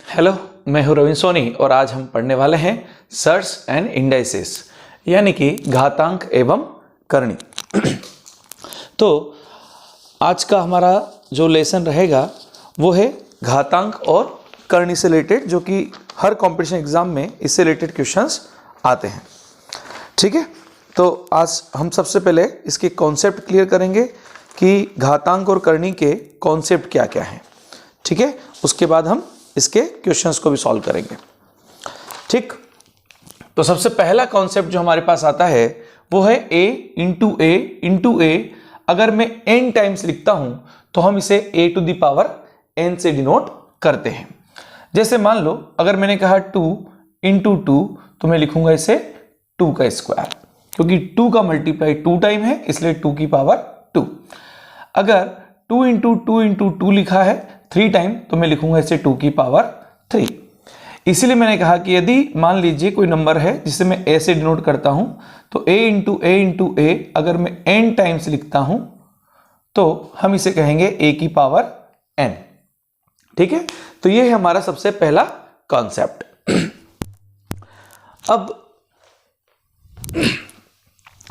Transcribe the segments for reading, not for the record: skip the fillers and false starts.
Hello, मैं हूं रविंद्र सोनी और आज हम पढ़ने वाले हैं सर्स एंड इंडाइसेस यानी कि घातांक एवं करणी। तो आज का हमारा जो लेसन रहेगा वो है घातांक और करणी से रिलेटेड, जो कि हर कंपटीशन एग्जाम में इससे रिलेटेड क्वेश्चंस आते हैं। ठीक है, तो आज हम सबसे पहले इसके कॉन्सेप्ट क्लियर करेंगे कि घातांक और करणी के कॉन्सेप्ट क्या क्या हैं। ठीक है, उसके बाद हम इसके क्वेश्चंस को भी सॉल्व करेंगे। ठीक, तो सबसे पहला कॉन्सेप्ट जो हमारे पास आता है वो है a इंटू ए। अगर मैं n टाइम्स लिखता हूं तो हम इसे a to the power n से डिनोट करते हैं। जैसे मान लो अगर मैंने कहा 2 इंटू 2 तो मैं लिखूंगा इसे 2 का स्क्वायर, क्योंकि 2 का मल्टीप्लाई 2 टाइम है इसलिए 2 की पावर 2। अगर 2 इंटू 2 लिखा है 3 टाइम तो मैं लिखूंगा इसे 2 की पावर 3। इसीलिए मैंने कहा कि यदि मान लीजिए कोई नंबर है जिसे मैं a से डिनोट करता हूं तो a इंटू a अगर मैं n टाइम्स लिखता हूं तो हम इसे कहेंगे a की पावर n। ठीक है, तो ये है हमारा सबसे पहला कॉन्सेप्ट। अब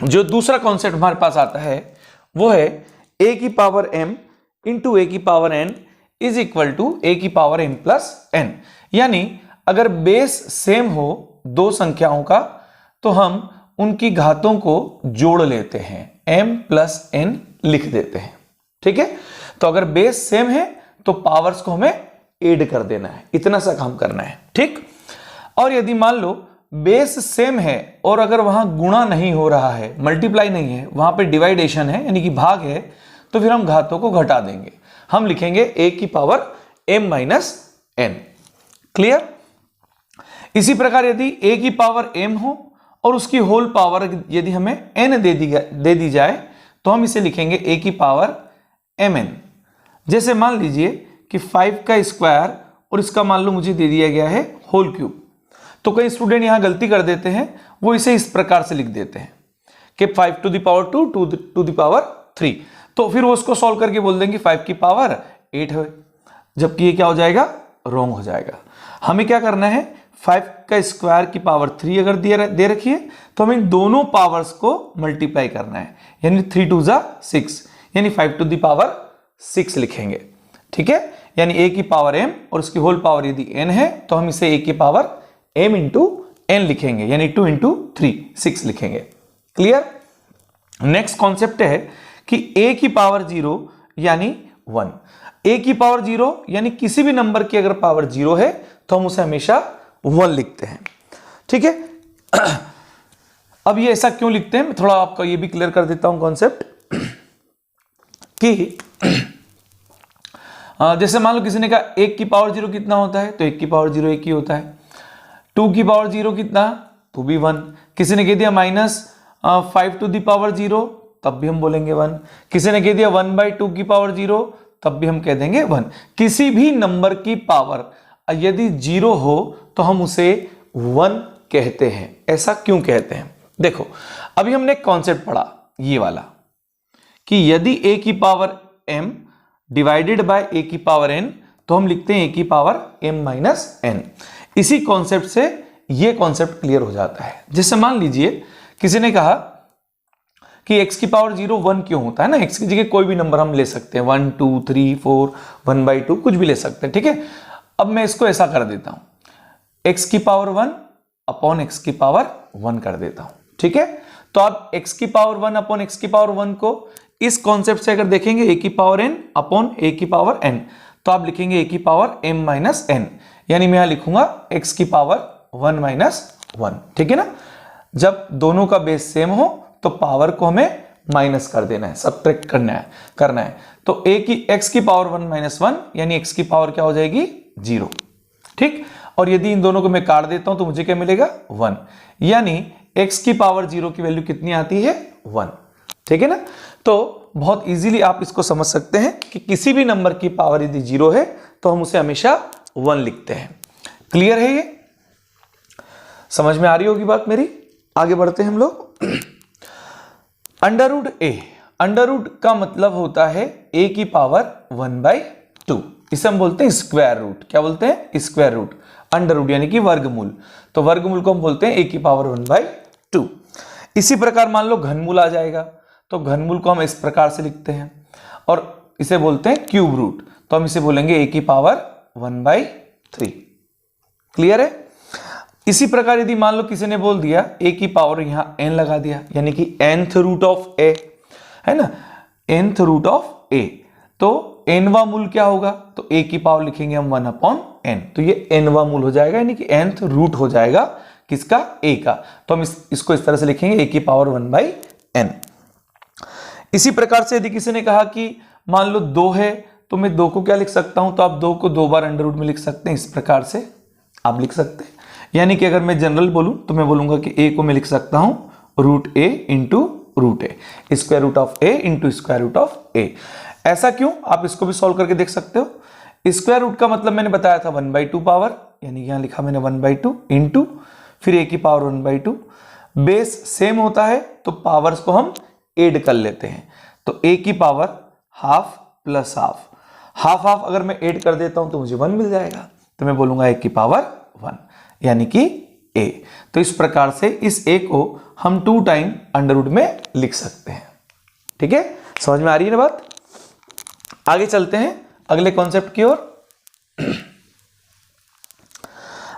जो दूसरा कॉन्सेप्ट हमारे पास आता है वो है a की पावर m इंटू a की power n is equal to a की पावर m प्लस n। यानी अगर बेस सेम हो दो संख्याओं का तो हम उनकी घातों को जोड़ लेते हैं, m प्लस n लिख देते हैं। ठीक है, तो अगर बेस सेम है तो पावर्स को हमें ऐड कर देना है, इतना सा काम करना है। ठीक, और यदि मान लो बेस सेम है और अगर वहां गुणा नहीं हो रहा है, मल्टीप्लाई नहीं है, वहां पे डिवाइडेशन है यानी कि भाग है, तो फिर हम घातों को घटा देंगे, हम लिखेंगे a की power m minus n। Clear? इसी प्रकार यदि a की पावर m हो और उसकी होल पावर यदि हमें n दे दी जाए तो हम इसे लिखेंगे a की पावर mn। जैसे मान लीजिए कि 5 का स्क्वायर और इसका मान लो मुझे दे दिया गया है होल क्यूब, तो कई स्टूडेंट यहां गलती कर देते हैं, वो इसे इस प्रकार से लिख देते हैं कि 5 to the power 2 to the power 3, तो फिर वो उसको सॉल्व करके बोल देंगे 5 की पावर 8 है, जबकि ये क्या हो जाएगा, रॉन्ग हो जाएगा। हमें क्या करना है, 5 का स्क्वायर की पावर 3 अगर दे रखी है तो हमें इन दोनों पावर्स को मल्टीप्लाई करना है, यानी 3 टू जा 6, यानी 5 टू द पावर 6 लिखेंगे। ठीक है, यानी a की पावर m और उसकी होल पावर यदि n है तो हम इसे a की पावर m इंटू n लिखेंगे, यानी 2 इंटू 3 6 लिखेंगे। क्लियर? नेक्स्ट कॉन्सेप्ट है कि a की पावर 0 यानी 1। a की पावर 0 यानी किसी भी नंबर की अगर पावर 0 है तो हम उसे हमेशा 1 लिखते हैं। ठीक है, अब ये ऐसा क्यों लिखते हैं, मैं थोड़ा आपका ये भी क्लियर कर देता हूं कॉन्सेप्ट कि जैसे मान लो किसी ने कहा 1 की पावर 0 कितना होता है, तो 1 की पावर 0 1 ही होता है। 2 की पावर 0 कितना, तो भी 1। किसी ने कह दिया -5 टू द पावर 0, तब भी हम बोलेंगे 1। किसी ने कह दिया 1/2 की पावर 0, तब भी हम कह देंगे 1। किसी भी नंबर की पावर यदि 0 हो तो हम उसे 1 कहते हैं। ऐसा क्यों कहते हैं, देखो अभी हमने एक कॉन्सेप्ट पढ़ा ये वाला कि यदि a की power m divided by a की पावर n तो हम लिखते हैं a की पावर m माइनस n। इसी कॉन्सेप्ट से ये कॉन्सेप्ट क्लियर हो जाता है। जैसे मान लीजिए किसी ने कहा कि x की पावर 0 1 क्यों होता है ना, x की जगह कोई भी नंबर हम ले सकते हैं, 1 2 3 4 1/2 कुछ भी ले सकते हैं। ठीक है, अब मैं इसको ऐसा कर देता हूं, x की पावर 1 अपॉन x की पावर 1 कर देता हूं। ठीक है, तो आप x की पावर 1 अपॉन x की पावर 1 को इस कॉन्सेप्ट से अगर देखेंगे a की पावर n अपॉन a की पावर n, तो आप लिखेंगे a की पावर m माइनस n, यानी मैं यहां लिखूंगा x की पावर 1 माइनस 1। ठीक है ना, जब दोनों का बेस सेम हो तो पावर को हमें माइनस कर देना है, सब्ट्रैक्ट करना है। तो x की पावर 1 माइनस 1 यानी x की पावर क्या हो जाएगी 0। ठीक, और यदि इन दोनों को मैं काट देता हूं तो मुझे क्या मिलेगा 1, यानी x की पावर 0 की वैल्यू कितनी आती है 1। ठीक है ना, तो बहुत इजीली आप इसको समझ सकते हैं कि किसी भी नंबर की पावर यदि 0 है तो हम उसे हमेशा 1 लिखते हैं। क्लियर है, ये समझ में आ रही होगी बात मेरी। आगे बढ़ते हैं हम लोग। Under root A under root का मतलब होता है a की पावर 1/2। इसे हम बोलते हैं स्क्वायर रूट। क्या बोलते हैं? Square root. अंडर रूट यानी कि वर्गमूल। तो वर्गमूल को हम बोलते हैं a की पावर 1/2। इसी प्रकार मान लो घनमूल आ जाएगा, तो घनमूल को हम इस प्रकार से लिखते हैं और इसे बोलते हैं क्यूब रूट। तो हम इसे बोलेंगे a की पावर 1/3। क्लियर है? इसी प्रकार यदि मान लो किसी ने बोल दिया a की पावर यहां n लगा दिया, यानी कि nth रूट ऑफ a, है ना, nth रूट ऑफ a, तो nवा मूल क्या होगा? तो a की पावर लिखेंगे हम 1/n। तो ये nवा मूल हो जाएगा, यानी कि nth रूट हो जाएगा किसका? a का। तो हम इसको इस तरह से लिखेंगे a की पावर 1/n। इसी प्रकार से यदि किसी ने कहा कि मान लो 2 है, तो मैं 2 को क्या लिख सकता हूं? तो आप 2 को 2 बार अंडर रूट में लिख सकते हैं। इस प्रकार से आप लिख सकते हैं। यानी कि अगर मैं जनरल बोलूं तो मैं बोलूंगा कि a को मैं लिख सकता हूं root a into root A, square root of a into square root of a। ऐसा क्यों? आप इसको भी सॉल्व करके देख सकते हो। स्क्वायर रूट का मतलब मैंने बताया था 1/2 पावर, यानी यहां लिखा मैंने 1/2 इंटू फिर a की पावर 1/2। बेस सेम होता है तो पावर्स को हम ऐड कर लेते हैं। तो a की power half plus half, half half अगर मैं ऐड कर देता हूं तो मुझे 1 मिल जाएगा। तो मैं बोलूंगा a की पावर 1, यानी कि a। तो इस प्रकार से इस a को हम 2 टाइम अंडर रूट में लिख सकते हैं। ठीक है, समझ में आ रही है ना बात? आगे चलते हैं अगले कॉन्सेप्ट की ओर।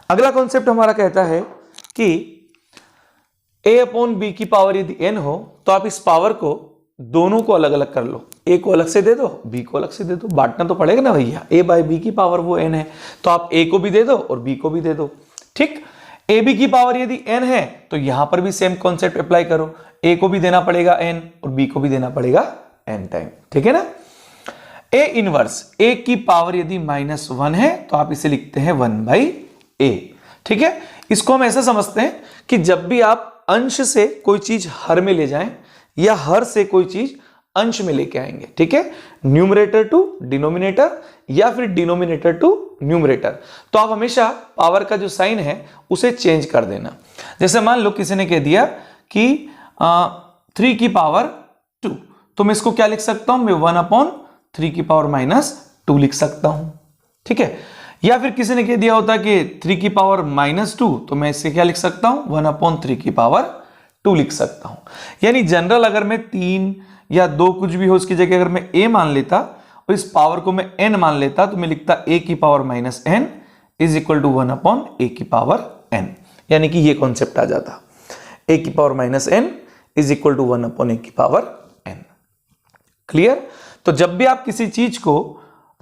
अगला कॉन्सेप्ट हमारा कहता है कि a/b की पावर यदि n हो तो आप इस पावर को दोनों को अलग अलग कर लो। a को अलग से दे दो, b को अलग से दे दो। बांटना तो पड़ेगा ना भैया, a/b की पावर वो n है, तो आप a को भी दे दो और b को भी दे दो। ठीक, ab की पावर यदि n है तो यहां पर भी सेम कॉन्सेप्ट अप्लाई करो। a को भी देना पड़ेगा n और b को भी देना पड़ेगा n टाइम। ठीक है ना? a इनवर्स a की पावर यदि -1 है तो आप इसे लिखते हैं 1/a। ठीक है, इसको हम ऐसा समझते हैं कि जब भी आप अंश से कोई चीज हर में ले जाएं या हर से कोई चीज अंश में लेके आएंगे, ठीक है, न्यूमरेटर टू डिनोमिनेटर या फिर डिनोमिनेटर टू न्यूमरेटर, तो आप हमेशा पावर का जो साइन है उसे चेंज कर देना। जैसे मान लो किसी ने कह दिया कि 3 की पावर 2, तो मैं इसको क्या लिख सकता हूं? मैं 1/3 की पावर -2 लिख सकता हूं। ठीक है, या फिर किसी ने कह दिया होता कि 3 की पावर -2, तो मैं इससे क्या लिख सकता हूं? 1/3 की पावर 2 लिख सकता हूं। यानी जनरल अगर मैं 3 या 2 कुछ भी हो उसकी जगह अगर मैं a मान लेता और इस पावर को मैं n मान लेता तो मैं लिखता a की power -n is equal to 1/a की पावर n, यानी कि ये कॉन्सेप्ट आ जाता a की power -n is equal to 1/a की पावर n। क्लियर? तो जब भी आप किसी चीज को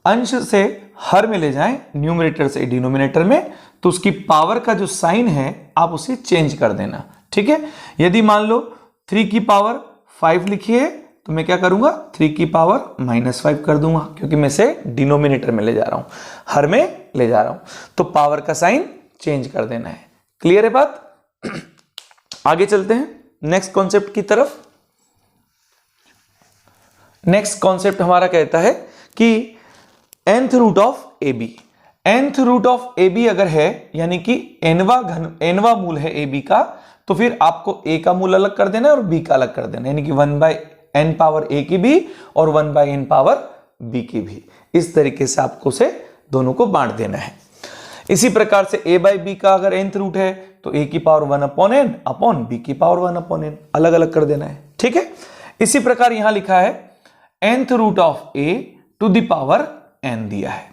अंश से हर में ले जाएं, न्यूमरेटर से डिनोमिनेटर में, तो उसकी पावर का जो साइन है आप उसे चेंज कर देना। ठीक है, यदि मान लो 3 की पावर 5 लिखी है तो मैं क्या करूंगा? 3 की पावर -5 कर दूंगा, क्योंकि मैं इसे डिनोमिनेटर में ले जा रहा हूं, हर में ले जा रहा हूं, तो पावर का साइन चेंज कर देना है। क्लियर है बात? आगे चलते हैं नेक्स्ट कॉन्सेप्ट की तरफ। नेक्स्ट कॉन्सेप्ट हमारा कहता है कि nth root of ab, nth root of ab अगर है यानी कि nवा मूल है ab का, तो फिर आपको a का मूल अलग कर देना है और b का अलग कर देना, यानी कि 1/n पावर a की भी और 1/n पावर b की भी। इस तरीके से आपको से दोनों को बांट देना है। इसी प्रकार से a/b का अगर nth रूट है तो a की पावर 1/n अपॉन b की पावर 1/n अलग अलग कर देना है। ठीक है, इसी प्रकार यहां लिखा है nth root of a to the power n दिया है।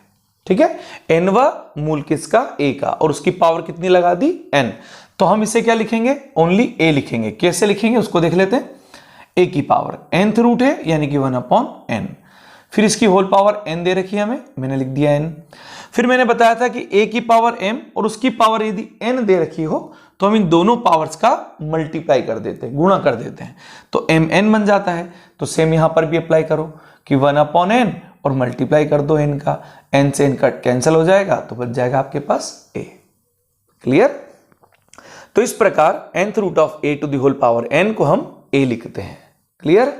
ठीक है, nवा मूल किसका? a का, और उसकी पावर कितनी लगा दी? n। तो हम इसे क्या लिखेंगे? ओनली a लिखेंगे। कैसे लिखेंगे उसको देख लेते हैं। a की पावर nth रूट है यानी कि 1/n, फिर इसकी होल पावर n दे रखी है हमें, मैंने लिख दिया n। फिर मैंने बताया था कि a की पावर m और उसकी पावर यदि n दे रखी हो तो हम इन दोनों पावर्स का मल्टीप्लाई कर देते हैं, गुणा कर देते हैं, तो mn बन जाता है। तो सेम यहां पर भी अप्लाई करो कि 1/n और मल्टीप्लाई कर दो n का, n से n कट कैंसिल हो जाएगा तो बच जाएगा आपके पास a। क्लियर? तो इस प्रकार nth root of a to the whole power n को हम a लिखते हैं। क्लियर?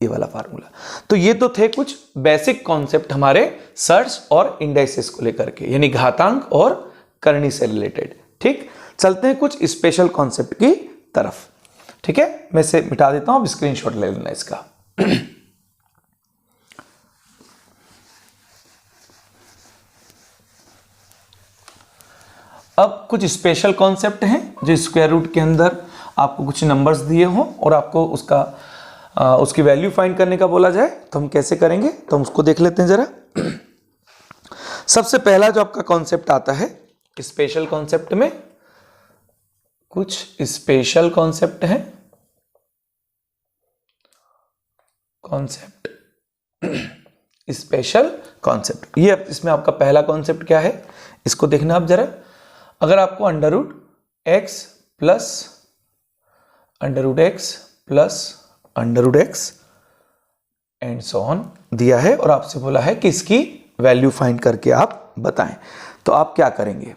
ये वाला फार्मूला। तो ये तो थे कुछ बेसिक कॉन्सेप्ट हमारे सर्च और इंडाइसेस को लेकर के, यानी घातांक और करनी से रिलेटेड। ठीक, चलते हैं कुछ स्पेशल कॉन्सेप्ट की तरफ। ठीक है, मैं इसे मिटा देता हूं, स्क्रीनशॉट ले लेना इसका। अब कुछ स्पेशल कॉन्सेप्ट हैं जो स्क्वायर रूट के अंदर आपको कुछ नंबर्स दिए हों और आपको उसकी वैल्यू फाइंड करने का बोला जाए तो हम कैसे करेंगे, तो हम उसको देख लेते हैं जरा। सबसे पहला जो आपका कॉन्सेप्ट आता है स्पेशल कॉन्सेप्ट में, कुछ स्पेशल कॉन्सेप्ट है, कॉन्सेप्ट स्पेशल कॉन्सेप्ट। ये इसमें आपका पहला कॉन्सेप्ट क्या है इसको देखना आप जरा। अगर आपको under root x plus and so on दिया है और आपसे बोला है कि इसकी वैल्यू फाइंड करके आप बताएं, तो आप क्या करेंगे।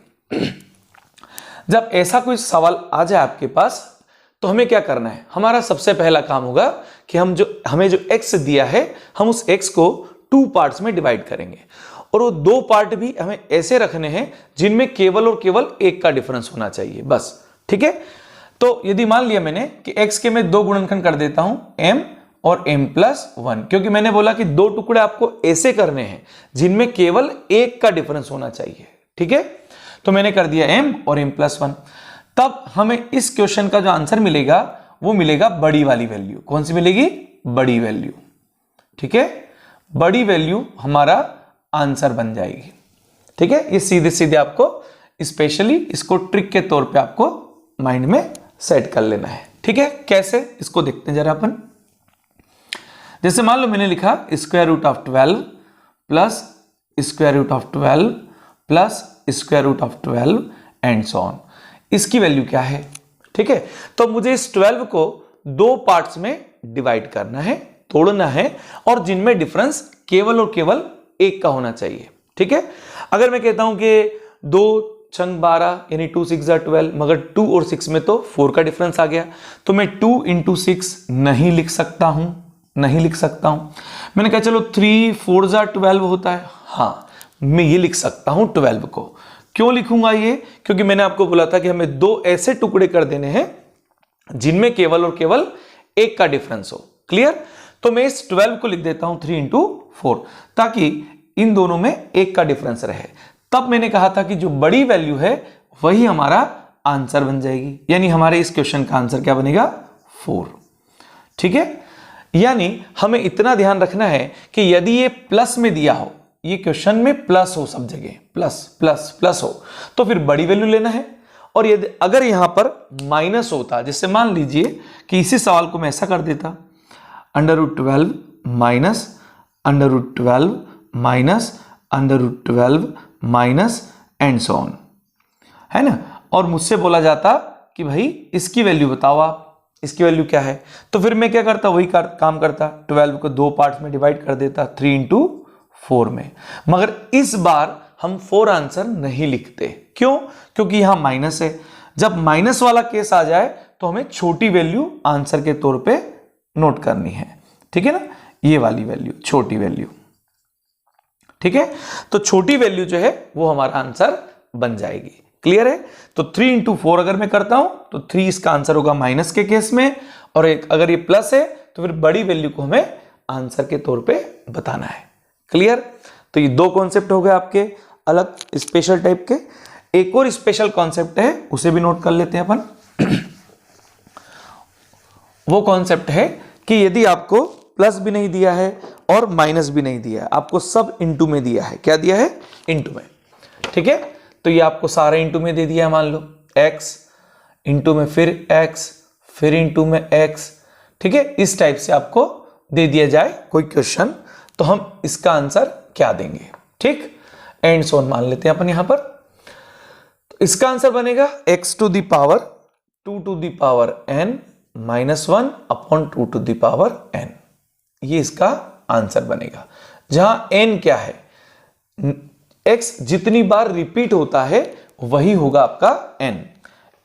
जब ऐसा कोई सवाल आ जाए आपके पास तो हमें क्या करना है, हमारा सबसे पहला काम होगा कि हमें जो x दिया है हम उस x को 2 पार्ट्स में डिवाइड करेंगे और वो 2 पार्ट भी हमें ऐसे रखने हैं जिनमें केवल और केवल 1 का डिफरेंस होना चाहिए बस। ठीक है, तो यदि मान लिया मैंने कि x के मैं 2 गुणनखंड कर देता हूं m और m+1, क्योंकि मैंने बोला कि 2 टुकड़े आपको ऐसे करने हैं जिनमें केवल 1 का डिफरेंस होना चाहिए। ठीक है, तो मैंने कर दिया m और m+1। तब हमें इस क्वेश्चन का जो आंसर मिलेगा वो मिलेगा बड़ी वाली वैल्यू। कौन सी मिलेगी, बड़ी वैल्यू। ठीक है, बड़ी वैल्यू हमारा आंसर बन जाएगी। ठीक है, ये सीधे सीधे आपको स्पेशली इसको ट्रिक के तौर पे आपको माइंड में सेट कर लेना है। ठीक है, कैसे इसको देखते हैं जरा अपन। जैसे मान लो मैंने लिखा square root of 12 plus square root of 12 plus square root of 12 and so on. इसकी वैल्यू क्या है। ठीक है, तो मुझे इस 12 को 2 पार्ट्स में डिवाइड करना है, तोड़ना है, और जिनमें डिफरेंस केवल और केवल 1 का होना चाहिए। ठीक है, अगर मैं कहता हूं कि 2 छंग 12 यानी 2 6 12, मगर 2 और 6 में तो 4 का डिफरेंस आ गया, तो मैं 2 × 6 नहीं लिख सकता हूं। मैंने कहा चलो 3 4 12 होता है, हाँ मैं ये लिख सकता हूं 12 को। क्यों लिखूंगा ये, क्योंकि मैंने आपको बोला था कि हमें 2 ऐसे टुकड़े कर देने हैं जिनमें केवल और केवल 1 का डिफरेंस हो। क्लियर, तो मैं इस 12 को लिख देता हूं 3 × 4 ताकि इन दोनों में 1 का डिफरेंस रहे। तब मैंने कहा था कि जो बड़ी वैल्यू है वही हमारा आंसर बन जाएगी, यानी हमारे इस क्वेश्चन का आंसर क्या बनेगा, 4। ठीक है, यानी हमें इतना ध्यान रखना है कि यदि ये प्लस में दिया हो, ये क्वेश्चन में प्लस हो, सब जगह प्लस प्लस प्लस हो, तो फिर बड़ी वैल्यू लेना है। और यदि अगर यहां पर माइनस होता, जैसे मान लीजिए कि इसी सवाल को मैं ऐसा कर देता √12 minus √12 minus √12 minus and so on, है ना, और मुझसे बोला जाता कि भाई इसकी वैल्यू बताओ आप, इसकी वैल्यू क्या है, तो फिर मैं क्या करता, वही काम करता, 12 को 2 पार्ट्स में डिवाइड कर देता 3 × 4 में। मगर इस बार हम 4 आंसर नहीं लिखते। क्यों, क्योंकि यहां माइनस है। जब माइनस वाला केस आ जाए तो हमें छोटी वैल्यू आंसर के तौर पे नोट करनी है। ठीक है ना, ये वाली वैल्यू, छोटी वैल्यू। ठीक है, तो छोटी वैल्यू जो है वो हमारा आंसर बन जाएगी। क्लियर है, तो 3 × 4 अगर मैं करता हूं तो 3 इसका आंसर होगा माइनस के केस में, और अगर ये प्लस है तो फिर बड़ी वैल्यू को हमें आंसर के तौर पे बताना है। क्लियर, तो ये 2 कॉन्सेप्ट हो गए आपके अलग स्पेशल टाइप के। एक और स्पेशल कॉन्सेप्ट है, उसे भी नोट कर लेते हैं अपन। वो कॉन्सेप्ट है कि यदि आपको प्लस भी नहीं दिया है और माइनस भी नहीं दिया है, आपको सब इंटू में दिया है। क्या दिया है, इंटू में। ठीक है, तो ये आपको सारा इंटू में दे दिया है। मान लो x इंटू में फिर x फिर इंटू में x। ठीक है, इस टाइप से आपको दे दिया जाए कोई क्वेश्चन, तो हम इसका आंसर क्या देंगे। ठीक, एंड सो ऑन मान लेते हैं अपन यहां पर। तो इसका आंसर बनेगा x to the power 2 to the power n -1 upon 2 to the power n। ये इसका आंसर बनेगा, जहां n क्या है, x जितनी बार रिपीट होता है वही होगा आपका n।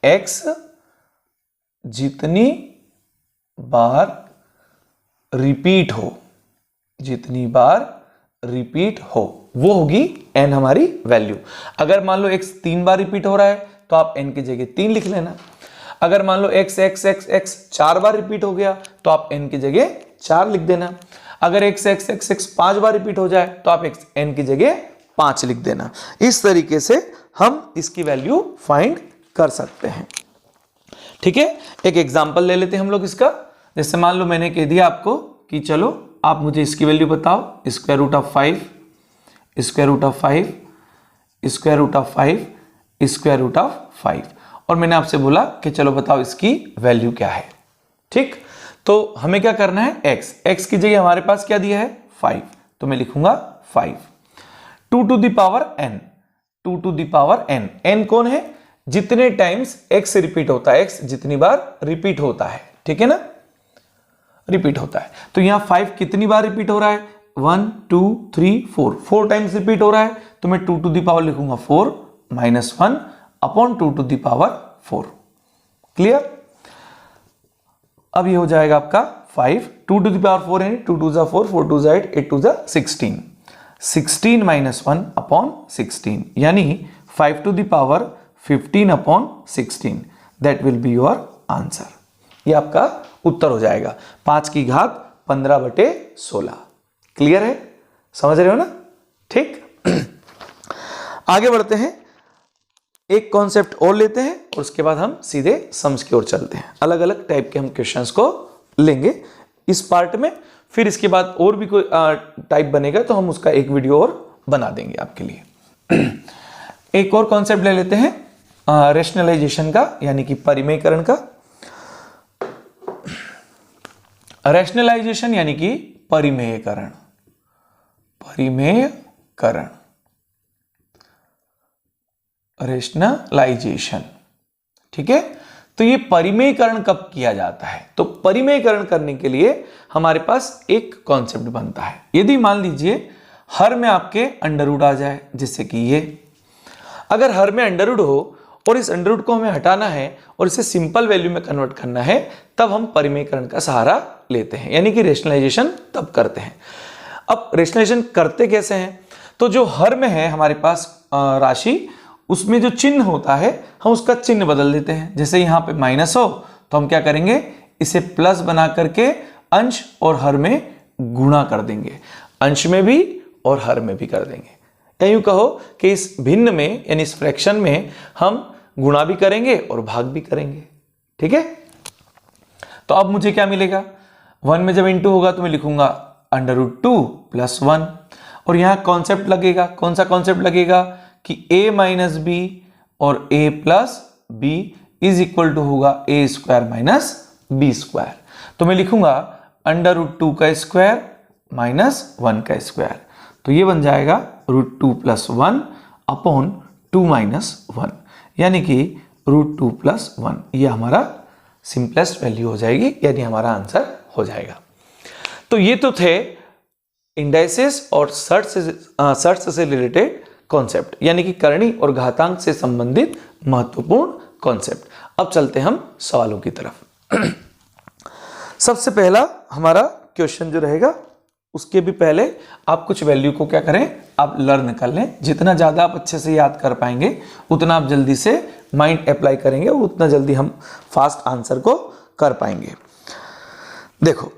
x जितनी बार रिपीट हो, जितनी बार रिपीट हो वो होगी n हमारी वैल्यू। अगर मान लो x 3 बार रिपीट हो रहा है तो आप n की जगह 3 लिख लेना। अगर मान लो x 4 बार रिपीट हो गया तो आप n की जगह 4 लिख देना। अगर x x x x 5 बार रिपीट हो जाए तो आप x n की जगह 5 लिख देना। इस तरीके से हम इसकी वैल्यू फाइंड कर सकते हैं। ठीक है, एक एग्जांपल ले लेते हैं हम लोग इसका। जैसे मान लो मैंने कह दिया आपको कि चलो आप मुझे इसकी वैल्यू बताओ, square root of 5, square root of 5, square root of 5, square root of 5, और मैंने आपसे बोला कि चलो बताओ इसकी वैल्यू क्या है। ठीक, तो हमें क्या करना है, x की जगह हमारे पास क्या दिया है 5, तो मैं लिखूंगा 5। 2 to the power n, 2 to the power n, n कौन है, जितने टाइम्स x रिपीट होता है, x जितनी बार रिपीट होता है, ठीक है ना, रिपीट होता है। तो यहां 5 कितनी बार रिपीट हो रहा है, 1 2 3 4, 4 टाइम्स रिपीट हो रहा है, तो मैं 2 टू द पावर लिखूंगा 4 minus 1 upon 2 to the power 4। Clear. अब ये हो जाएगा आपका 5, 2 टू द पावर 4 है, 2 2 जा 4, 4 2 जा 8, 8 2 जा 16, 16 माइनस 1 अपॉन 16, यानी 5 to the power 15 upon 16, that will be your answer. ये आपका उत्तर हो जाएगा 5 की घात 15/16। क्लियर है, समझ रहे हो ना। ठीक, आगे बढ़ते हैं, एक कॉन्सेप्ट और लेते हैं और उसके बाद हम सीधे सम्स की ओर चलते हैं। अलग अलग टाइप के हम क्वेश्चंस को लेंगे इस पार्ट में, फिर इसके बाद और भी कोई टाइप बनेगा तो हम उसका एक वीडियो और बना देंगे आपके लिए। एक और कॉन्सेप्ट ले लेते हैं रेशनलाइजेशन का, यानी कि परिमेयकरण का। रैशनलाइजेशन यानी कि परिमेयकरण, परिमेयकरण, रैशनलाइजेशन। ठीक है, तो ये परिमेयकरण कब किया जाता है, तो परिमेयकरण करने के लिए हमारे पास एक कॉन्सेप्ट बनता है। यदि मान लीजिए हर में आपके अंडर रूट आ जाए, जिससे कि ये, अगर हर में अंडर रूट हो और इस अंडर रूट को हमें हटाना है और इसे सिंपल वैल्यू में कन्वर्ट करना है, तब हम परिमेयकरण का सहारा लेते हैं, यानी कि रेशनलाइजेशन तब करते हैं। अब रेशनलाइजेशन करते कैसे हैं, तो जो हर में है हमारे पास राशि, उसमें जो चिन्ह होता है हम उसका चिन्ह बदल देते हैं। जैसे यहाँ पे माइनस हो तो हम क्या करेंगे, इसे प्लस बना करके अंश और हर में गुणा कर देंगे, अंश में भी और हर में भी कर देंगे। या यूं कहो कि इस भिन्न में यानी इस फ्रैक्शन में हम गुणा भी करेंगे और भाग भी करेंगे। ठीक है, तो अब मुझे क्या मिलेगा, 1 में जब इंटू होगा तो मैं लिखूंगा अंडर रूट 2 प्लस 1, और यहां कॉन्सेप्ट लगेगा, कौन सा कॉन्सेप्ट लगेगा कि a माइनस बी और a plus B is equal to होगा a square minus B square. तो मैं लिखूंगा अंडर रूट 2 का स्क्वायर माइनस 1 का स्क्वायर, तो ये बन जाएगा रूट 2 प्लस 1 अपॉन 2 माइनस 1, यानी कि रूट 2 प्लस 1। ये हमारा सिंपलेस्ट वैल्यू हो जाएगी, यानी हमारा आंसर हो जाएगा। तो ये तो थे इंडाइसेस और सर्ट्स से रिलेटेड कॉन्सेप्ट, यानी कि करणी और घातांक से संबंधित महत्वपूर्ण कॉन्सेप्ट। अब चलते हम सवालों की तरफ। सबसे पहला हमारा क्वेश्चन जो रहेगा, उसके भी पहले आप कुछ वैल्यू को क्या करें, आप लर्न कर लें। जितना ज़्यादा आप अच्छे से याद कर पाएंगे उतना आप जल्दी से माइंड अप्लाई करेंगे, उतना जल्दी हम फास्ट आंसर को कर पाएंगे। देखो,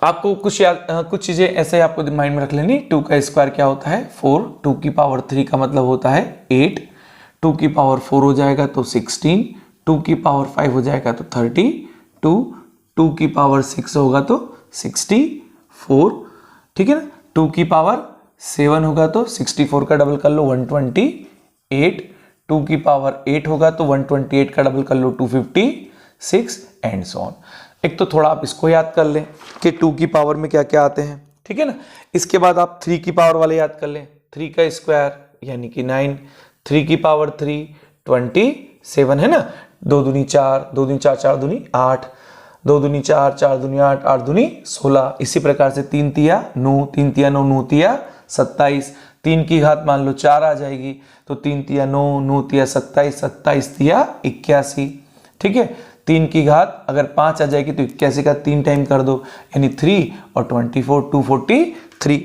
आपको कुछ चीज़ें ऐसे आपको माइंड में रख लेनी। 2 का स्क्वायर क्या होता है 4, 2 की पावर 3 का मतलब होता है 8, 2 की पावर 4 हो जाएगा तो 16, 2 की पावर 5 हो जाएगा तो 32, 2 की पावर 6 होगा तो 64, ठीक है ना। 2 की पावर 7 होगा तो 64 का डबल कर लो 128, 2 की पावर 8 होगा तो 128 का डबल कर लो 256 एंड सो ऑन। एक तो थोड़ा आप इसको याद कर लें कि 2 की पावर में क्या क्या आते हैं, ठीक है ना। इसके बाद आप 3 की पावर वाले याद कर लें, 3 का स्क्वायर यानी कि 9, 3 की पावर 3 27 है ना, 2 दूनी 4, 2 दूनी 4, 4 दूनी 8, 2 दूनी 4, 4 दूनी 8, 8 दूनी 16। इसी प्रकार से 3 तिया 9, 3 तिया 9, 9 तिया 27, 3 की घात मान लो 4 आ जाएगी तो 3 तिया 9, 9 तिया 27, 27 तिया 81, ठीक है। 3 की घात अगर 5 आ जाएगी तो 81 का 3 टाइम कर दो यानी 3 और 24 243,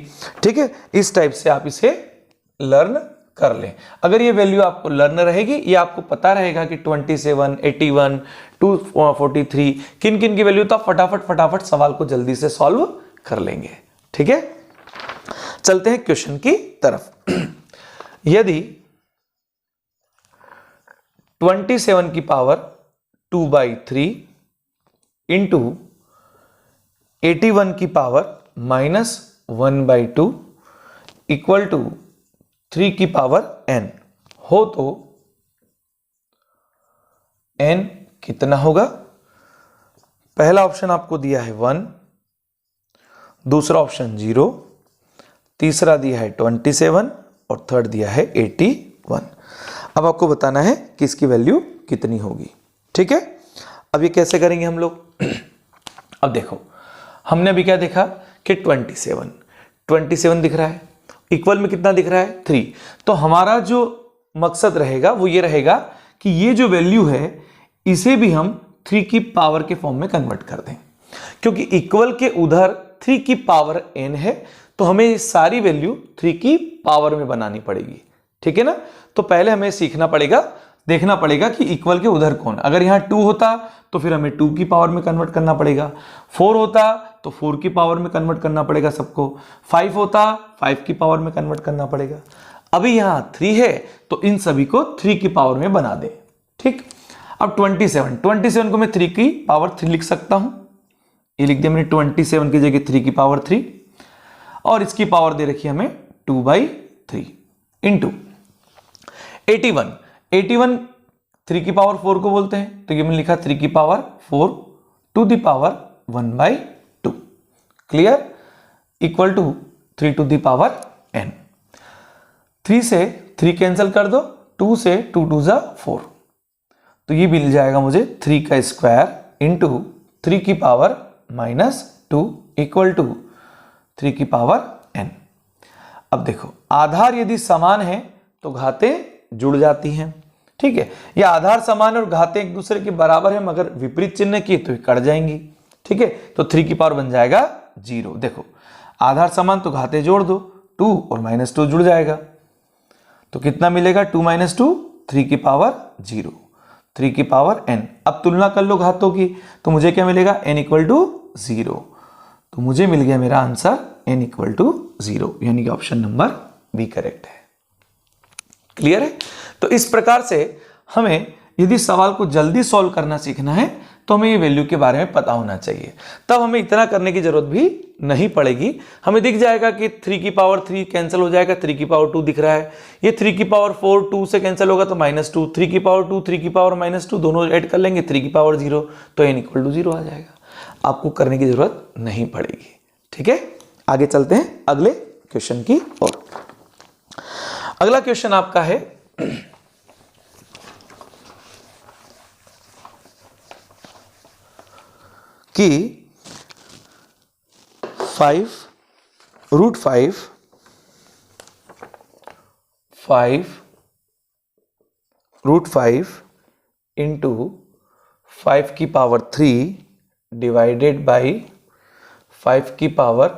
ठीक है। इस टाइप से आप इसे लर्न कर लें। अगर ये वैल्यू आपको लर्न रहेगी, ये आपको पता रहेगा कि 27, 81, 243 किन किन की वैल्यू, तो आप फटाफट सवाल को जल्दी से सॉल्व कर लेंगे। ठीक है, चलते हैं क्वेश्चन की तरफ। यदि 27 की पावर 2/3 इंटू 81 की पावर -1/2 इक्वल टू 3 की पावर n हो, तो n कितना होगा? पहला ऑप्शन आपको दिया है 1, दूसरा ऑप्शन 0, तीसरा दिया है 27 और थर्ड दिया है 81। अब आपको बताना है कि इसकी वैल्यू कितनी होगी। ठीक है, अब ये कैसे करेंगे हम लोग? अब देखो, हमने अभी क्या देखा कि 27 दिख रहा है, इक्वल में कितना दिख रहा है? 3। तो हमारा जो मकसद रहेगा वो ये रहेगा कि ये जो वैल्यू है इसे भी हम 3 की पावर के फॉर्म में कन्वर्ट कर दें, क्योंकि इक्वल के उधर 3 की पावर n है, तो हमें ये सारी वैल्यू 3 की पावर में बनानी पड़ेगी। ठीक है ना, तो पहले हमें सीखना पड़ेगा, देखना पड़ेगा कि इक्वल के उधर कौन। अगर यहां 2 होता तो फिर हमें 2 की पावर में कन्वर्ट करना पड़ेगा, 4 होता तो 4 की पावर में कन्वर्ट करना पड़ेगा सबको, 5 होता 5 की पावर में कन्वर्ट करना पड़ेगा। अभी यहां 3 है तो इन सभी को 3 की पावर में बना दें। ठीक, अब 27 को मैं 3 की पावर 3 लिख सकता हूं, ये लिख दिया मैंने 27 की जगह 3 की पावर 3, और इसकी पावर दे रखी है हमें 2/3 इंटू 81 3 की पावर 4 को बोलते हैं, तो ये मैंने लिखा 3 की power 4 to the power 1/2। Clear, equal to 3 to the power n। 3 से 3 कैंसिल कर दो, 2 से 2 2 जा 4, तो ये मिल जाएगा मुझे 3 का स्क्वायर इंटू 3 की पावर -2 इक्वल टू 3 की पावर n। अब देखो, आधार यदि समान है तो घातें जुड़ जाती हैं। ठीक है, ये आधार समान है और घातें एक दूसरे के बराबर है, मगर विपरीत चिन्ह की तो ये कट जाएंगी। ठीक है, तो 3 की पावर बन जाएगा 0। देखो, आधार समान तो घातें जोड़ दो, 2 और -2 जुड़ जाएगा, तो कितना मिलेगा? 2 - 2 3 की पावर 0, 3 की पावर n। अब तुलना कर लो घातों की, तो मुझे क्या मिलेगा? n = 0। तो मुझे मिल गया मेरा आंसर n = 0, यानी कि ऑप्शन नंबर बी करेक्ट है। क्लियर है? तो इस प्रकार से हमें यदि सवाल को जल्दी सॉल्व करना सीखना है तो हमें ये वैल्यू के बारे में पता होना चाहिए, तब हमें इतना करने की जरूरत भी नहीं पड़ेगी। हमें दिख जाएगा कि 3 की पावर 3 कैंसिल हो जाएगा, 3 की पावर 2 दिख रहा है, ये 3 की पावर 4 2 से कैंसिल होगा तो -2, 3 की पावर 2 3 की पावर -2 दोनों ऐड कर लेंगे, 3 की पावर 0, तो n = 0 आ जाएगा। आपको करने की जरूरत नहीं पड़ेगी। ठीक है, आगे चलते हैं अगले क्वेश्चन की ओर। अगला क्वेश्चन आपका है कि 5√5 इंटू 5 की पावर 3 डिवाइडेड बाई 5 की power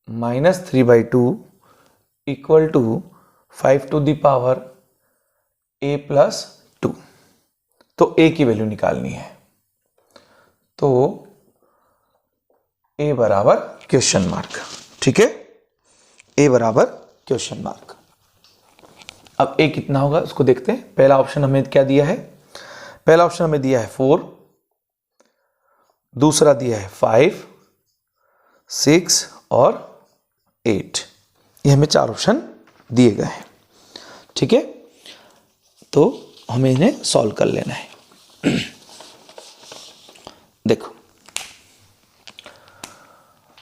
-3/2 equal to 5 to the power a+2। तो a की वैल्यू निकालनी है, तो a बराबर क्वेश्चन मार्क। ठीक है, a बराबर क्वेश्चन मार्क। अब a कितना होगा उसको देखते हैं। पहला ऑप्शन हमें क्या दिया है? पहला ऑप्शन हमें दिया है 4, दूसरा दिया है 5, 6 और 8। ये हमें 4 ऑप्शन दिए गए हैं। ठीक है, तो हमें इन्हें सॉल्व कर लेना है। देखो,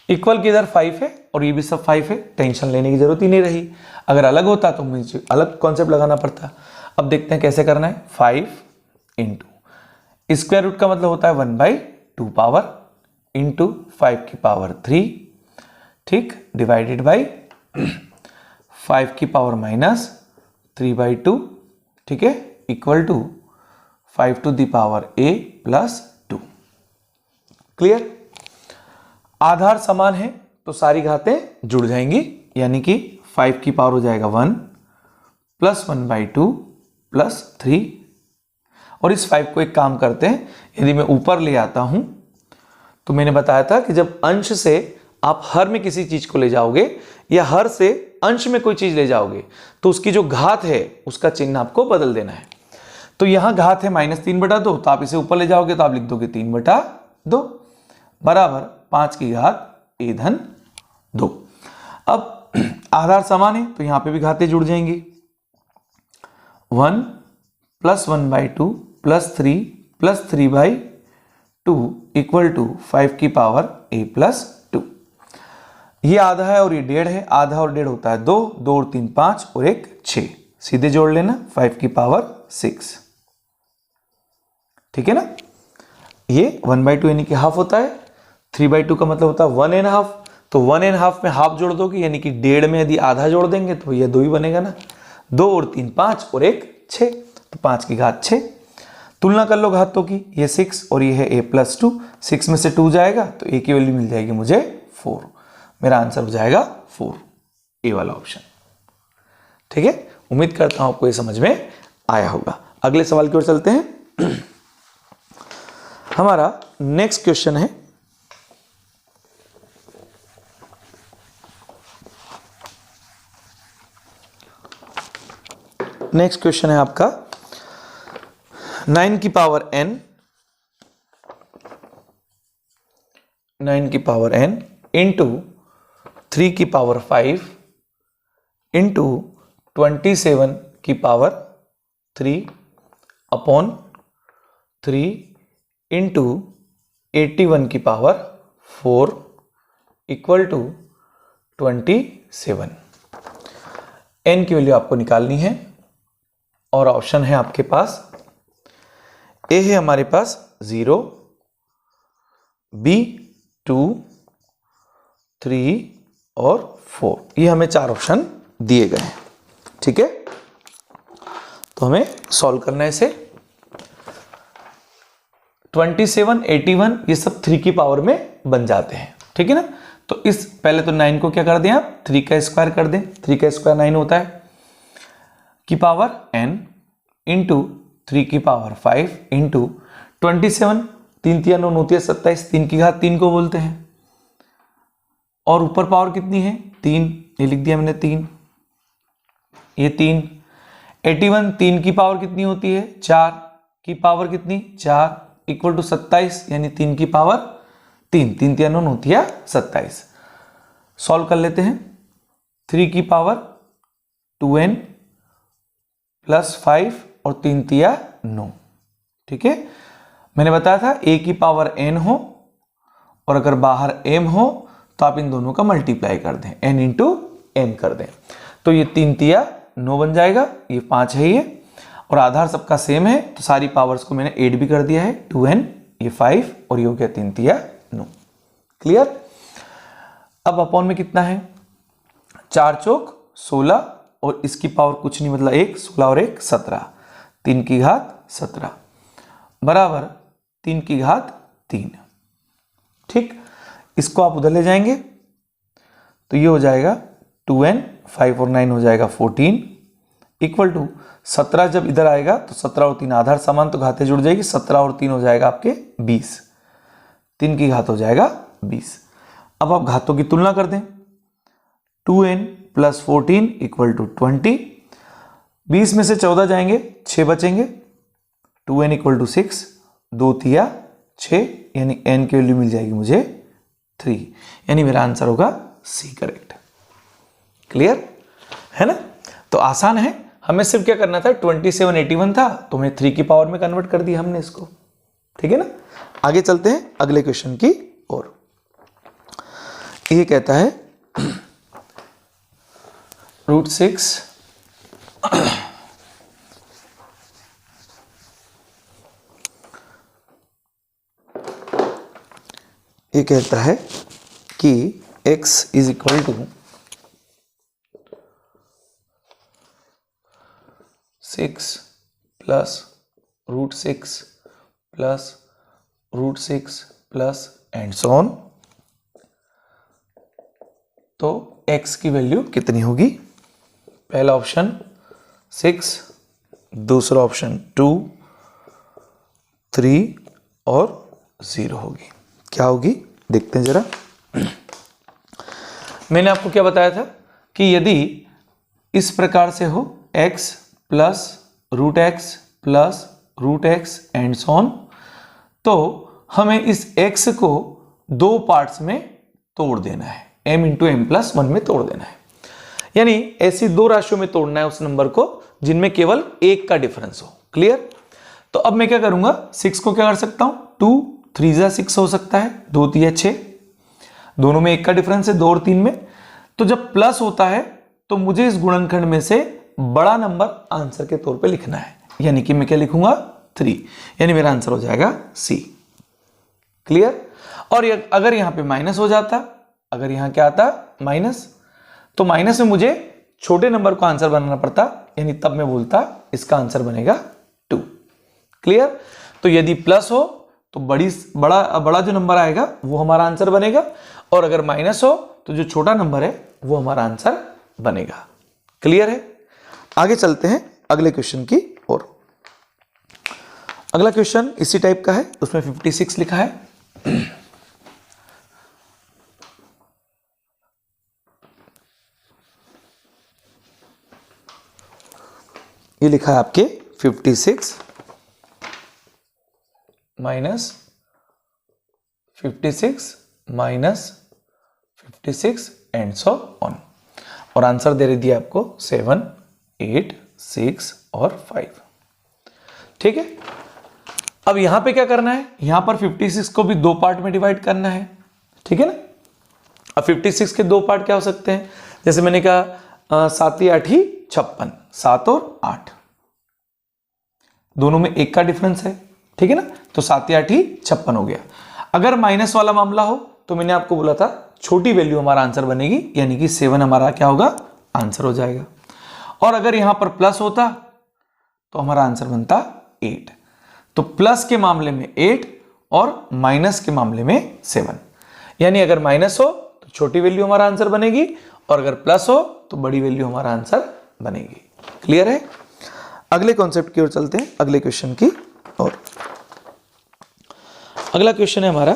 इक्वल की इधर 5 है और ये भी सब 5 है, टेंशन लेने की जरूरत ही नहीं रही। अगर अलग होता तो मुझे अलग कॉन्सेप्ट लगाना पड़ता। अब देखते हैं कैसे करना है। 5 इंटू स्क्वायर रूट का मतलब होता है 1/2 पावर इंटू 5 की पावर 3, ठीक, डिवाइडेड बाई 5 की पावर -3/2, ठीक है, equal to 5 to the power a+2। Clear? आधार समान है तो सारी घातें जुड़ जाएंगी, यानी कि 5 की पावर हो जाएगा 1, +1/2 +3। और इस 5 को एक काम करते हैं, यदि मैं ऊपर ले आता हूं तो मैंने बताया था कि जब अंश से आप हर में किसी चीज को ले जाओगे या हर से अंश में कोई चीज ले जाओगे तो उसकी जो घात है उसका चिन्ह आपको बदल देना है। तो यहां घात है -3/2, तो आप इसे ऊपर ले जाओगे तो आप लिख दोगे 3/2 बराबर 5 की घात a-2। अब आधार समान है तो यहां पे भी घातें जुड़ जाएंगी। 1 + 1/2 +3 +3/2 इक्वल टू 5 की पावर a+2। ये आधा है और ये 1.5 है, आधा और 1.5 होता है 2, 2 और 3 5 और 1 6, सीधे जोड़ लेना 5 की पावर 6। ठीक है ना। ये 1/2 यानी कि हाफ होता है, 3/2 का मतलब होता है 1.5, तो 1.5 में हाफ जोड़ दोगे यानी कि 1.5 में यदि आधा जोड़ देंगे तो ये 2 ही बनेगा ना, 2 और 3 5 और 1 6, तो 5 की घात 6। तुलना कर लो घातों की, ये 6 और ये है a+2, 6 में से 2 जाएगा तो a की वैल्यू मिल जाएगी मुझे 4। मेरा आंसर हो जाएगा 4, ए वाला ऑप्शन। ठीक है, उम्मीद करता हूं आपको ये समझ में आया होगा। अगले सवाल की ओर चलते हैं। हमारा नेक्स्ट क्वेश्चन है आपका 9 की पावर n इंटू 3 की पावर 5 इंटू 27 की पावर 3 अपॉन 3 इंटू 81 की पावर 4 इक्वल टू 27। n की वैल्यू आपको निकालनी है और ऑप्शन है आपके पास, ए है हमारे पास 0, बी 2, 3 और 4। ये हमें 4 ऑप्शन दिए गए हैं। ठीक है, तो हमें सॉल्व करना है इसे। 27, 81 ये सब 3 की पावर में बन जाते हैं। ठीक है ना, तो इस पहले तो 9 को क्या कर दें आप, 3 का स्क्वायर कर दें। 3 का स्क्वायर 9 होता है, की पावर n इंटू 3 की पावर 5 इंटू 27, 3 3 9 9 27, 3 की घात 3 को बोलते हैं। और ऊपर पावर कितनी है 3, ये लिख दिया मैंने 3, ये 3। 81, 3 की पावर कितनी होती है 4, की पावर कितनी 4 इक्वल टू 27 यानी 3 की पावर 3, 3 3 9 होती है 27। सॉल्व कर लेते हैं। 3 की पावर 2n प्लस 5 और 3 तिया 9। ठीक है, मैंने बताया था a की पावर n हो और अगर बाहर m हो तो आप इन दोनों का मल्टीप्लाई कर दें, n इंटू m कर दें, तो ये 3 तिया 9 बन जाएगा, ये 5 है ये, और आधार सबका सेम है तो सारी पावर्स को मैंने 8 भी कर दिया है, 2n ये 5 और ये हो गया 3 तिया 9। क्लियर। अब अपॉन में कितना है 4 चौक 16 और इसकी पावर कुछ नहीं मतलब 1, 16 और 1 17, 3 की घात 17 बराबर 3 की घात 3। ठीक, इसको आप उधर ले जाएंगे तो ये हो जाएगा 2n, 5 और 9 हो जाएगा 14 इक्वल टू 17। जब इधर आएगा तो 17 और 3 आधार समान तो घातें जुड़ जाएगी, 17 और 3 हो जाएगा आपके 20, 3 की घात हो जाएगा 20। अब आप घातों की तुलना कर दें, 2n प्लस 14 इक्वल टू 20, 20 में से 14 जाएंगे 6 बचेंगे, 2n इक्वल टू 6, 2 तिया 6 यानी n की वैल्यू मिल जाएगी मुझे 3, यानी मेरा आंसर होगा सी करेक्ट। क्लियर है ना, तो आसान है, हमें सिर्फ क्या करना था 27 81 था तो मैं 3 की पावर में कन्वर्ट कर दिया हमने इसको। ठीक है ना, आगे चलते हैं अगले क्वेश्चन की ओर। ये कहता है √6 ये कहता है कि x is equal to 6 plus √6 plus √6 plus and so on. तो x की वैल्यू कितनी होगी, पहला ऑप्शन 6, दूसरा ऑप्शन 2, 3 और 0 होगी। क्या होगी देखते हैं जरा। मैंने आपको क्या बताया था कि यदि इस प्रकार से हो x plus root x plus root x and so on, तो हमें इस x को दो पार्ट्स में तोड़ देना है, m इंटू एम प्लस 1 में तोड़ देना है। यानी ऐसी दो राशियों में तोड़ना है उस नंबर को जिनमें केवल एक का डिफरेंस हो। क्लियर? तो अब मैं क्या करूंगा, 6 को क्या कर सकता हूं, 2 3 जा 6 हो सकता है, 2 3 6, दोनों में एक का डिफरेंस है 2 और 3 में। तो जब प्लस होता है तो मुझे इस गुणनखंड में से बड़ा नंबर आंसर के तौर पे लिखना है, यानी कि मैं क्या लिखूंगा 3, यानी मेरा आंसर हो जाएगा सी। क्लियर? और अगर यहां पे माइनस हो जाता, अगर यहां क्या आता माइनस, तो माइनस में मुझे छोटे नंबर को आंसर बनाना पड़ता, यानी तब मैं बोलता इसका आंसर बनेगा 2। क्लियर? तो यदि प्लस हो तो बड़ा जो नंबर आएगा वो हमारा आंसर बनेगा, और अगर माइनस हो तो जो छोटा नंबर है वो हमारा आंसर बनेगा। क्लियर है? आगे चलते हैं अगले क्वेश्चन की ओर। अगला क्वेश्चन इसी टाइप का है, उसमें 56 लिखा है। ये लिखा है आपके 56 माइनस 56 एंड सो ऑन, और आंसर दे दिया आपको 7 8 6 और 5। ठीक है? अब यहां पे क्या करना है, यहां पर 56 को भी दो पार्ट में डिवाइड करना है। ठीक है ना? अब 56 के दो पार्ट क्या हो सकते हैं, जैसे मैंने कहा 7 8 56, 7 और 8 दोनों में एक का डिफरेंस है। ठीक है ना? तो 7 8 56 हो गया। अगर माइनस वाला मामला हो तो मैंने आपको बोला था छोटी वैल्यू हमारा आंसर बनेगी, यानी कि 7 हमारा क्या होगा आंसर हो जाएगा। और अगर यहां पर प्लस होता तो हमारा आंसर बनता 8। तो प्लस के मामले में 8 और माइनस के मामले में 7, यानी अगर माइनस हो तो छोटी वैल्यू हमारा आंसर बनेगी, और अगर प्लस हो तो बड़ी वैल्यू हमारा आंसर बनेगी। क्लियर है? अगले कॉन्सेप्ट की ओर चलते हैं, अगले क्वेश्चन की ओर। अगला क्वेश्चन है हमारा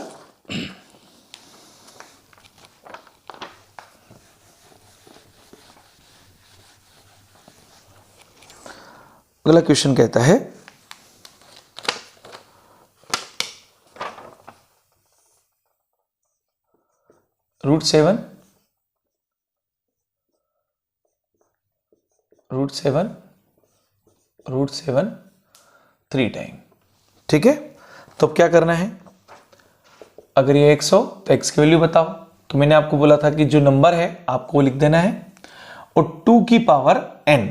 अगला क्वेश्चन कहता है रूट सेवन 3 टाइम। ठीक है? तो अब क्या करना है, अगर ये x हो तो x की वैल्यू बताओ। तो मैंने आपको बोला था कि जो नंबर है आपको लिख देना है, और 2 की पावर n,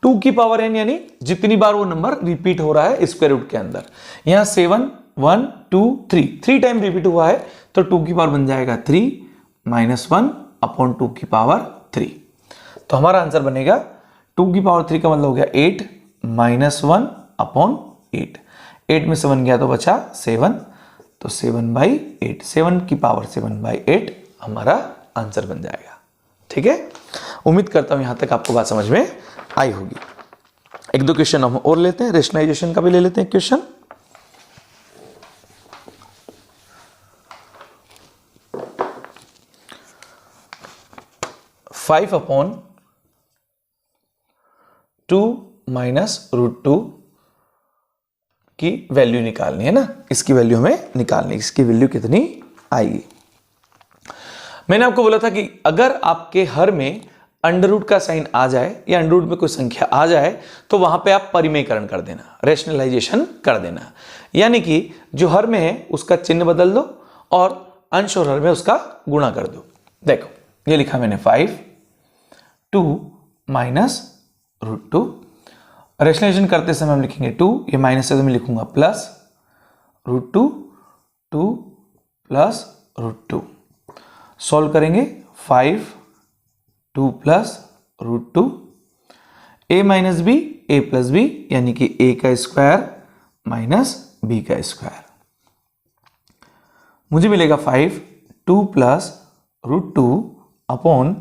2 की पावर n यानी जितनी बार वो नंबर रिपीट हो रहा है स्क्वायर रूट के अंदर। यहां 7 1 2 3 टाइम रिपीट हुआ है, तो 2 की पावर बन जाएगा 3 माइनस 1 अपॉन 2 की पावर 3। तो हमारा आंसर बनेगा 2 की पावर 3 का मतलब हो गया 8 माइनस 1 अपॉन 8। 8 में 7 गया तो बचा 7, तो 7/8, 7 की पावर 7/8 हमारा आंसर बन जाएगा। ठीक है? उम्मीद करता हूं यहां तक आपको बात समझ में आई होगी। एक दो क्वेश्चन हम और लेते हैं, रेशनलाइजेशन का भी ले लेते हैं question. Five upon 2 minus root 2 की वैल्यू निकालनी है ना, इसकी वैल्यू हमें निकालनी, इसकी वैल्यू कितनी आएगी। मैंने आपको बोला था कि अगर आपके हर में अंडर रूट का साइन आ जाए या अंडर रूट में कोई संख्या आ जाए तो वहां पे आप परिमेयकरण कर देना, रेशनलाइजेशन कर देना, यानी कि जो हर में है उसका चिन्ह बदल दो और अंश और हर में उसका गुणा कर दो। देखो ये लिखा मैंने 5 2 माइनस रूट 2, रेशनलाइजेशन करते समय हम लिखेंगे 2, ये माइनस है तो मैं लिखूंगा plus root 2 2 plus root 2। Solve करेंगे 5 2 plus root 2, a minus B A plus B, यानी कि a का स्क्वायर माइनस b का स्क्वायर। मुझे मिलेगा 5 2 प्लस रूट 2 अपॉन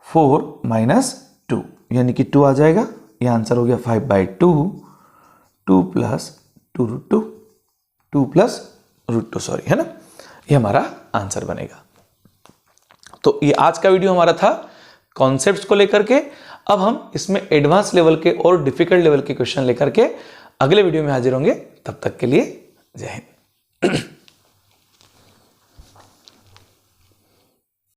4 माइनस 2, यानी कि 2 आ जाएगा, ये आंसर हो गया 5/2, 2 plus two root two, 2 plus root two, sorry, है ना, ये हमारा आंसर बनेगा। तो ये आज का वीडियो हमारा था कॉन्सेप्ट्स को लेकर के। अब हम इसमें एडवांस लेवल के और डिफिकल्ट लेवल के क्वेश्चन लेकर के अगले वीडियो में हाजिर होंगे। तब तक के लिए जय हिंद।